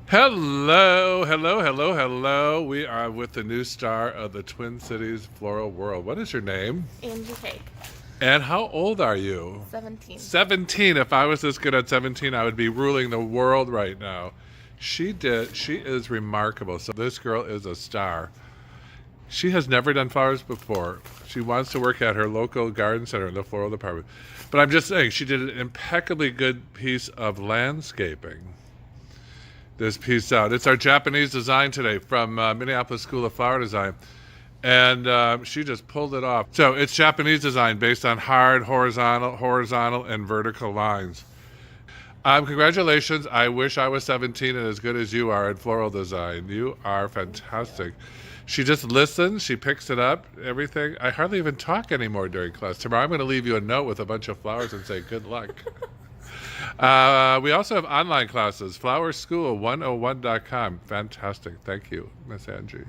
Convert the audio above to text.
Hello, hello, hello, hello. We are with the new star of the Twin Cities Floral World. What is your name? Angie Cake. And how old are you? 17. 17. If I was this good at 17, I would be ruling the world right now. She is remarkable. So this girl is a star. She has never done flowers before. She wants to work at her local garden center in the floral department. But I'm just saying, she did an impeccably good piece of landscaping. This piece out. It's our Japanese design today from Minneapolis School of Flower Design. And she just pulled it off. So it's Japanese design based on hard horizontal, and vertical lines. Congratulations. I wish I was 17 and as good as you are in floral design. You are fantastic. She just listens. She picks it up, everything. I hardly even talk anymore during class. Tomorrow I'm going to leave you a note with a bunch of flowers and say good luck. We also have online classes, flowerschool101.com. Fantastic. Thank you, Miss Angie.